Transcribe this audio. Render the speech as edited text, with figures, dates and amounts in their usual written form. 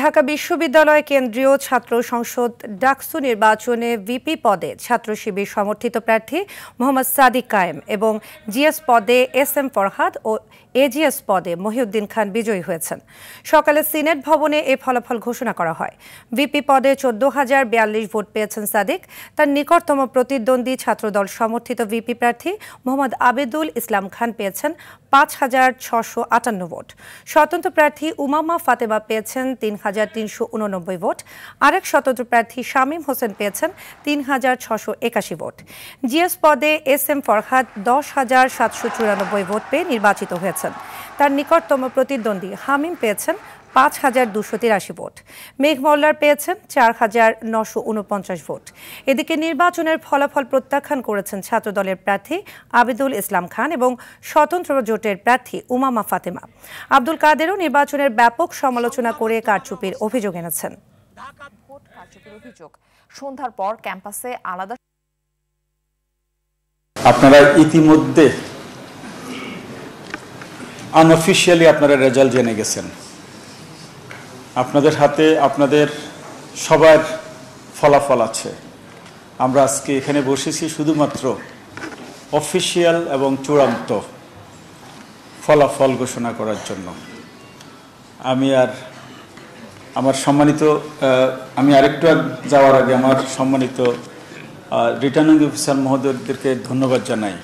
ঢাকা বিশ্ববিদ্যালয় কেন্দ্রীয় ছাত্র সংসদ ডাকসু নির্বাচনে ভিপি পদে ছাত্র শিবির সমর্থিত প্রার্থী মোহাম্মদ সাদিক কায়েম এবং জিএস পদে এস.এম. ফরহাদ ও এজিএস পদে মহিউদ্দিন খান বিজয়ী হয়েছেন। সকালে সিনেট ভবনে এ ফলাফল ঘোষণা করা হয়। ভিপি পদে 14,042 ভোট পেয়েছেন সাদিক। তার নিকটতম প্রতিদ্বন্দ্বী ছাত্রদল সমর্থিত ভিপি প্রার্থী মোহাম্মদ আবেদুল ইসলাম খান পেয়েছেন 5,658 ভোট। স্বতন্ত্র প্রার্থী উমামা ফাতেমা পেয়েছেন 3,389 ভোট। আরেক স্বতন্ত্র প্রার্থী শামীম হোসেন পেয়েছেন 3,681 ভোট। জিএস পদে এস.এম. ফরহাদ 10,794 ভোট পেয়ে নির্বাচিত হয়েছেন। তার নিকটতম প্রতিদ্বন্দ্বী হামিম পেয়েছেন 5,283 ভোট। মেঘ মোল্লার পেয়েছেন 4,949 ভোট। এদিকে নির্বাচনের ফলাফল প্রত্যাখ্যান করেছেন ছাত্রদলের প্রার্থী আবেদুল ইসলাম খান এবং স্বতন্ত্র জোটের প্রার্থী উমামা ফাতেমা। আব্দুল কাদেরও নির্বাচনের ব্যাপক সমালোচনা করে কারচুপির অভিযোগ এনেছেন। সন্ধ্যার পর ক্যাম্পাসে আলাদা আপনারা ইতিমধ্যে আনঅফিশিয়ালি আপনারা রেজাল্ট জেনে গেছেন। আপনাদের হাতে আপনাদের সবার ফলাফল আছে। আমরা আজকে এখানে বসেছি শুধুমাত্র অফিশিয়াল এবং চূড়ান্ত ফলাফল ঘোষণা করার জন্য। আমি আরেকটু যাওয়ার আগে আমার সম্মানিত রিটার্নিং অফিসার মহোদয়দেরকে ধন্যবাদ জানাই।